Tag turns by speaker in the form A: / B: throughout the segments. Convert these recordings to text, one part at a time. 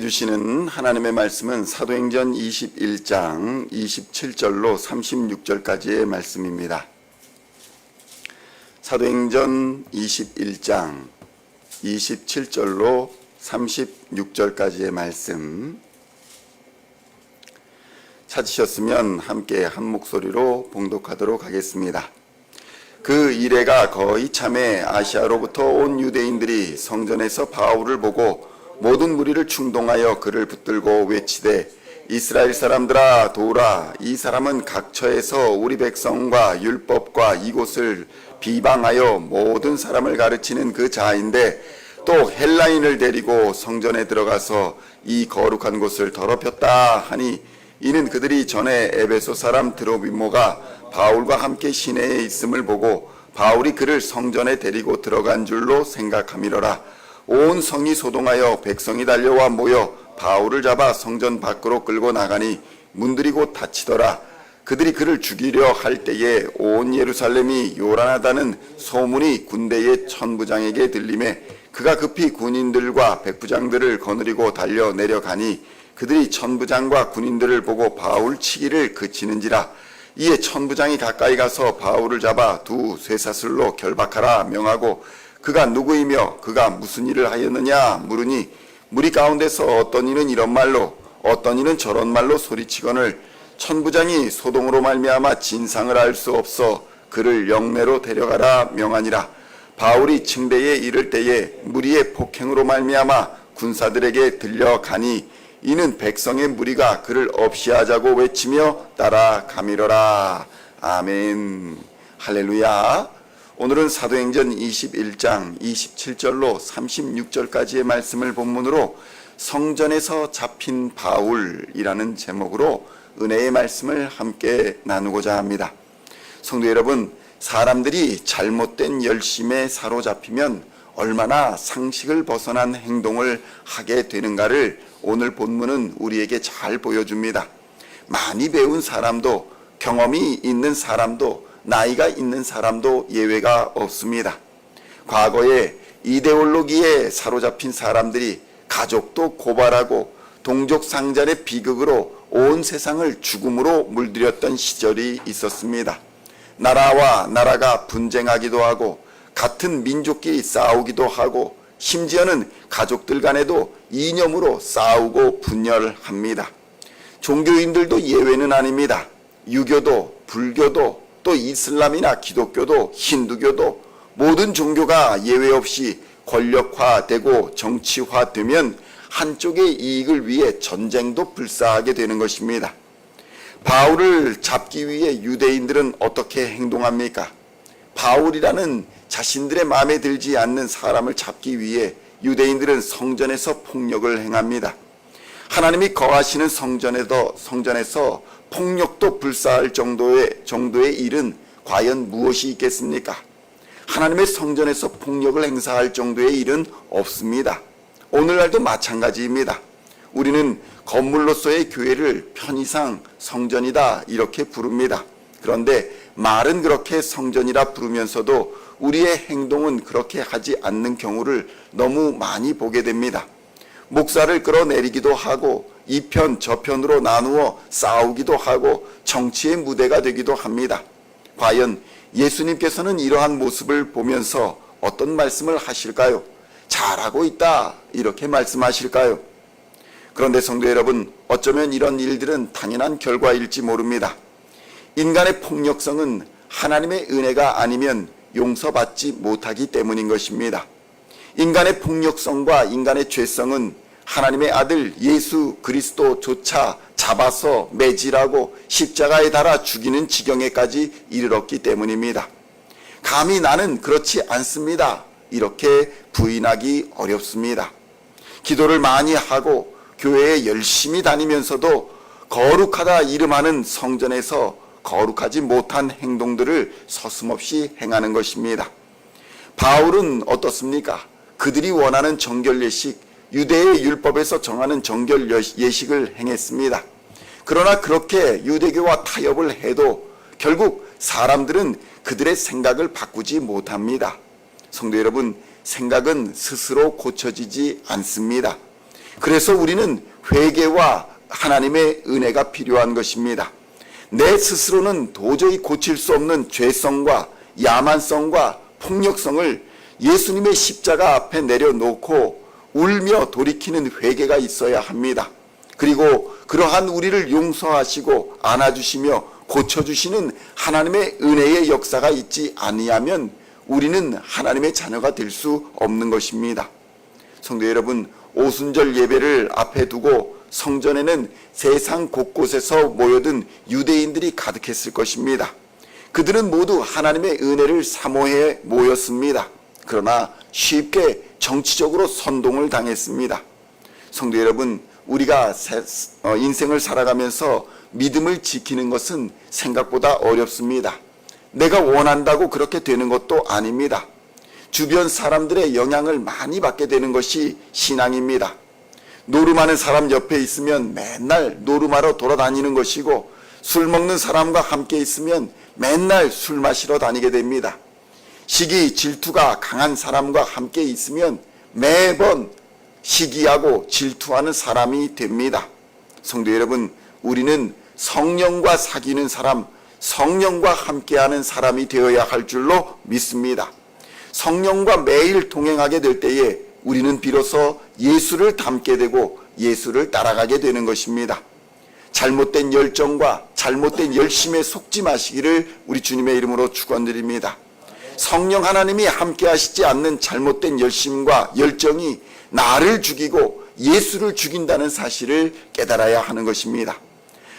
A: 주시는 하나님의 말씀은 사도행전 21장 27절로 36절까지의 말씀입니다. 사도행전 21장 27절로 36절까지의 말씀 찾으셨으면 함께 한 목소리로 봉독하도록 하겠습니다. 그 이래가 거의 참에 아시아로부터 온 유대인들이 성전에서 바울을 보고 모든 무리를 충동하여 그를 붙들고 외치되 이스라엘 사람들아 도우라. 이 사람은 각처에서 우리 백성과 율법과 이곳을 비방하여 모든 사람을 가르치는 그 자인데 또 헬라인을 데리고 성전에 들어가서 이 거룩한 곳을 더럽혔다 하니 이는 그들이 전에 에베소 사람 드로비모가 바울과 함께 시내에 있음을 보고 바울이 그를 성전에 데리고 들어간 줄로 생각함이로라. 온 성이 소동하여 백성이 달려와 모여 바울을 잡아 성전 밖으로 끌고 나가니 문들이 곧 닫히더라. 그들이 그를 죽이려 할 때에 온 예루살렘이 요란하다는 소문이 군대의 천부장에게 들리매 그가 급히 군인들과 백부장들을 거느리고 달려 내려가니 그들이 천부장과 군인들을 보고 바울 치기를 그치는지라. 이에 천부장이 가까이 가서 바울을 잡아 두 쇠사슬로 결박하라 명하고 그가 누구이며 그가 무슨 일을 하였느냐 물으니 무리 가운데서 어떤 이는 이런 말로 어떤 이는 저런 말로 소리치거늘 천부장이 소동으로 말미암아 진상을 알 수 없어 그를 영내로 데려가라 명하니라. 바울이 층대에 이를 때에 무리의 폭행으로 말미암아 군사들에게 들려가니 이는 백성의 무리가 그를 없이하자고 외치며 따라가미러라. 아멘. 할렐루야. 오늘은 사도행전 21장 27절로 36절까지의 말씀을 본문으로 성전에서 잡힌 바울이라는 제목으로 은혜의 말씀을 함께 나누고자 합니다. 성도 여러분, 사람들이 잘못된 열심에 사로잡히면 얼마나 상식을 벗어난 행동을 하게 되는가를 오늘 본문은 우리에게 잘 보여줍니다. 많이 배운 사람도 경험이 있는 사람도 나이가 있는 사람도 예외가 없습니다. 과거에 이데올로기에 사로잡힌 사람들이 가족도 고발하고 동족상잔의 비극으로 온 세상을 죽음으로 물들였던 시절이 있었습니다. 나라와 나라가 분쟁하기도 하고 같은 민족끼리 싸우기도 하고 심지어는 가족들 간에도 이념으로 싸우고 분열합니다. 종교인들도 예외는 아닙니다. 유교도 불교도 또 이슬람이나 기독교도 힌두교도 모든 종교가 예외 없이 권력화되고 정치화되면 한쪽의 이익을 위해 전쟁도 불사하게 되는 것입니다. 바울을 잡기 위해 유대인들은 어떻게 행동합니까? 바울이라는 자신들의 마음에 들지 않는 사람을 잡기 위해 유대인들은 성전에서 폭력을 행합니다. 하나님이 거하시는 성전에서 폭력도 불사할 정도의 일은 과연 무엇이 있겠습니까? 하나님의 성전에서 폭력을 행사할 정도의 일은 없습니다. 오늘날도 마찬가지입니다. 우리는 건물로서의 교회를 편의상 성전이다 이렇게 부릅니다. 그런데 말은 그렇게 성전이라 부르면서도 우리의 행동은 그렇게 하지 않는 경우를 너무 많이 보게 됩니다. 목사를 끌어내리기도 하고 이편 저편으로 나누어 싸우기도 하고 정치의 무대가 되기도 합니다. 과연 예수님께서는 이러한 모습을 보면서 어떤 말씀을 하실까요? 잘하고 있다 이렇게 말씀하실까요? 그런데 성도 여러분, 어쩌면 이런 일들은 당연한 결과일지 모릅니다. 인간의 폭력성은 하나님의 은혜가 아니면 용서받지 못하기 때문인 것입니다. 인간의 폭력성과 인간의 죄성은 하나님의 아들 예수 그리스도조차 잡아서 매질하고 십자가에 달아 죽이는 지경에까지 이르렀기 때문입니다. 감히 나는 그렇지 않습니다. 이렇게 부인하기 어렵습니다. 기도를 많이 하고 교회에 열심히 다니면서도 거룩하다 이름하는 성전에서 거룩하지 못한 행동들을 서슴없이 행하는 것입니다. 바울은 어떻습니까? 그들이 원하는 정결 예식, 유대의 율법에서 정하는 정결 예식을 행했습니다. 그러나 그렇게 유대교와 타협을 해도 결국 사람들은 그들의 생각을 바꾸지 못합니다. 성도 여러분, 생각은 스스로 고쳐지지 않습니다. 그래서 우리는 회개와 하나님의 은혜가 필요한 것입니다. 내 스스로는 도저히 고칠 수 없는 죄성과 야만성과 폭력성을 예수님의 십자가 앞에 내려놓고 울며 돌이키는 회개가 있어야 합니다. 그리고 그러한 우리를 용서하시고 안아주시며 고쳐주시는 하나님의 은혜의 역사가 있지 아니하면 우리는 하나님의 자녀가 될 수 없는 것입니다. 성도 여러분, 오순절 예배를 앞에 두고 성전에는 세상 곳곳에서 모여든 유대인들이 가득했을 것입니다. 그들은 모두 하나님의 은혜를 사모해 모였습니다. 그러나 쉽게 정치적으로 선동을 당했습니다. 성도 여러분, 우리가 인생을 살아가면서 믿음을 지키는 것은 생각보다 어렵습니다. 내가 원한다고 그렇게 되는 것도 아닙니다. 주변 사람들의 영향을 많이 받게 되는 것이 신앙입니다. 노름하는 사람 옆에 있으면 맨날 노름하러 돌아다니는 것이고, 술 먹는 사람과 함께 있으면 맨날 술 마시러 다니게 됩니다. 시기, 질투가 강한 사람과 함께 있으면 매번 시기하고 질투하는 사람이 됩니다. 성도 여러분, 우리는 성령과 사귀는 사람, 성령과 함께하는 사람이 되어야 할 줄로 믿습니다. 성령과 매일 동행하게 될 때에 우리는 비로소 예수를 닮게 되고 예수를 따라가게 되는 것입니다. 잘못된 열정과 잘못된 열심에 속지 마시기를 우리 주님의 이름으로 축원드립니다. 성령 하나님이 함께 하시지 않는 잘못된 열심과 열정이 나를 죽이고 예수를 죽인다는 사실을 깨달아야 하는 것입니다.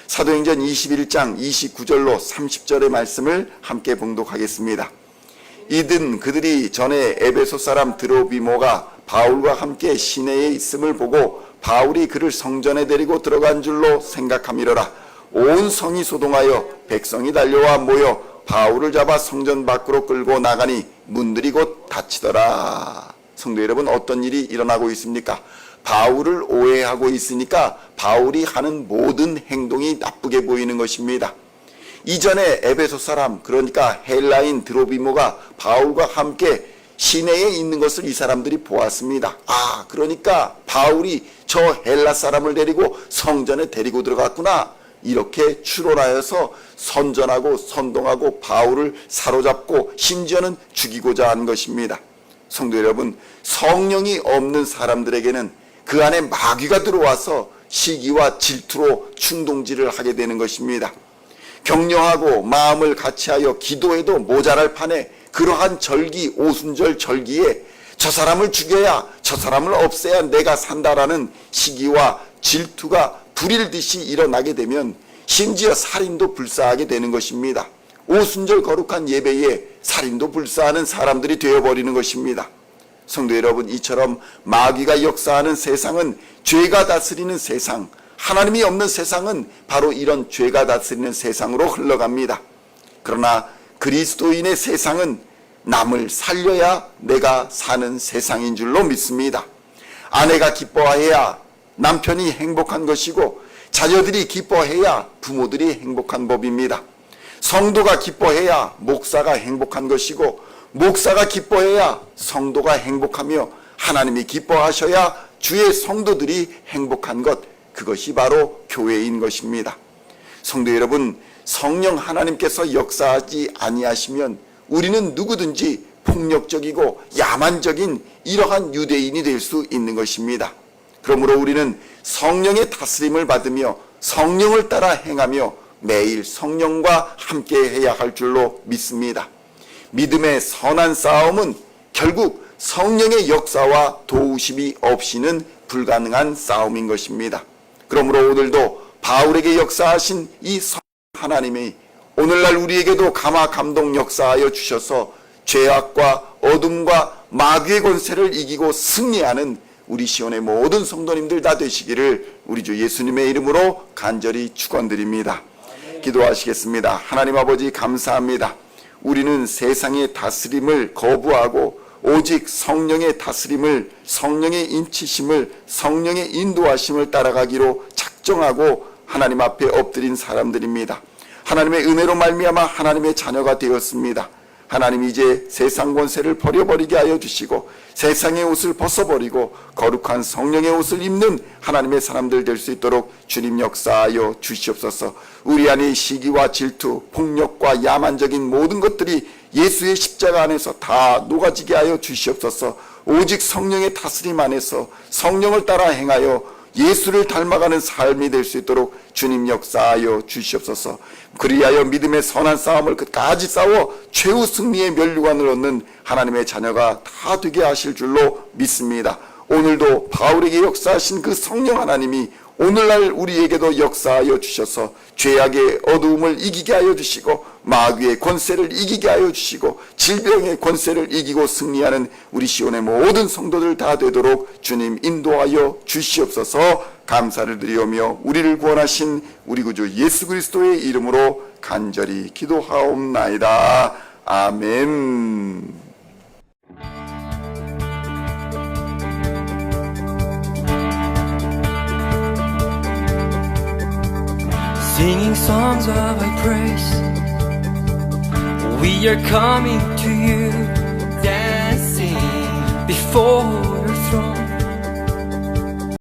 A: 사도행전 21장 29절로 30절의 말씀을 함께 봉독하겠습니다. 이든 그들이 전에 에베소 사람 드로비모가 바울과 함께 시내에 있음을 보고 바울이 그를 성전에 데리고 들어간 줄로 생각함이러라. 온 성이 소동하여 백성이 달려와 모여 바울을 잡아 성전 밖으로 끌고 나가니 문들이 곧 닫히더라. 성도 여러분, 어떤 일이 일어나고 있습니까? 바울을 오해하고 있으니까 바울이 하는 모든 행동이 나쁘게 보이는 것입니다. 이전에 에베소 사람, 그러니까 헬라인 드로비모가 바울과 함께 시내에 있는 것을 이 사람들이 보았습니다. 그러니까 바울이 저 헬라 사람을 데리고 성전에 데리고 들어갔구나, 이렇게 추론하여서 선전하고 선동하고 바울을 사로잡고 심지어는 죽이고자 한 것입니다. 성도 여러분, 성령이 없는 사람들에게는 그 안에 마귀가 들어와서 시기와 질투로 충동질을 하게 되는 것입니다. 격려하고 마음을 같이하여 기도해도 모자랄 판에 그러한 절기, 오순절 절기에 저 사람을 죽여야, 저 사람을 없애야 내가 산다라는 시기와 질투가 불일듯이 일어나게 되면 심지어 살인도 불사하게 되는 것입니다. 오순절 거룩한 예배에 살인도 불사하는 사람들이 되어버리는 것입니다. 성도 여러분, 이처럼 마귀가 역사하는 세상은 죄가 다스리는 세상, 하나님이 없는 세상은 바로 이런 죄가 다스리는 세상으로 흘러갑니다. 그러나 그리스도인의 세상은 남을 살려야 내가 사는 세상인 줄로 믿습니다. 아내가 기뻐해야 남편이 행복한 것이고, 자녀들이 기뻐해야 부모들이 행복한 법입니다. 성도가 기뻐해야 목사가 행복한 것이고, 목사가 기뻐해야 성도가 행복하며, 하나님이 기뻐하셔야 주의 성도들이 행복한 것, 그것이 바로 교회인 것입니다. 성도 여러분, 성령 하나님께서 역사하지 아니하시면 우리는 누구든지 폭력적이고 야만적인 이러한 유대인이 될 수 있는 것입니다. 그러므로 우리는 성령의 다스림을 받으며 성령을 따라 행하며 매일 성령과 함께 해야 할 줄로 믿습니다. 믿음의 선한 싸움은 결국 성령의 역사와 도우심이 없이는 불가능한 싸움인 것입니다. 그러므로 오늘도 바울에게 역사하신 이 하나님이 오늘날 우리에게도 감화 감동 역사하여 주셔서 죄악과 어둠과 마귀의 권세를 이기고 승리하는 우리 시온의 모든 성도님들 다 되시기를 우리 주 예수님의 이름으로 간절히 축원드립니다. 기도하시겠습니다. 하나님 아버지, 감사합니다. 우리는 세상의 다스림을 거부하고 오직 성령의 다스림을, 성령의 인치심을, 성령의 인도하심을 따라가기로 작정하고 하나님 앞에 엎드린 사람들입니다. 하나님의 은혜로 말미암아 하나님의 자녀가 되었습니다. 하나님 이제 세상 권세를 버려버리게 하여 주시고 세상의 옷을 벗어버리고 거룩한 성령의 옷을 입는 하나님의 사람들 될 수 있도록 주님 역사하여 주시옵소서. 우리 안에 시기와 질투, 폭력과 야만적인 모든 것들이 예수의 십자가 안에서 다 녹아지게 하여 주시옵소서. 오직 성령의 다스림 안에서 성령을 따라 행하여 예수를 닮아가는 삶이 될 수 있도록 주님 역사하여 주시옵소서. 그리하여 믿음의 선한 싸움을 끝까지 싸워 최후 승리의 면류관을 얻는 하나님의 자녀가 다 되게 하실 줄로 믿습니다. 오늘도 바울에게 역사하신 그 성령 하나님이 오늘날 우리에게도 역사하여 주셔서 죄악의 어두움을 이기게 하여 주시고 마귀의 권세를 이기게 하여 주시고 질병의 권세를 이기고 승리하는 우리 시온의 모든 성도들 다 되도록 주님 인도하여 주시옵소서. 감사를 드리오며 우리를 구원하신 우리 구주 예수 그리스도의 이름으로 간절히 기도하옵나이다. 아멘.
B: Singing songs of thy praise, we are coming to you, dancing before your throne.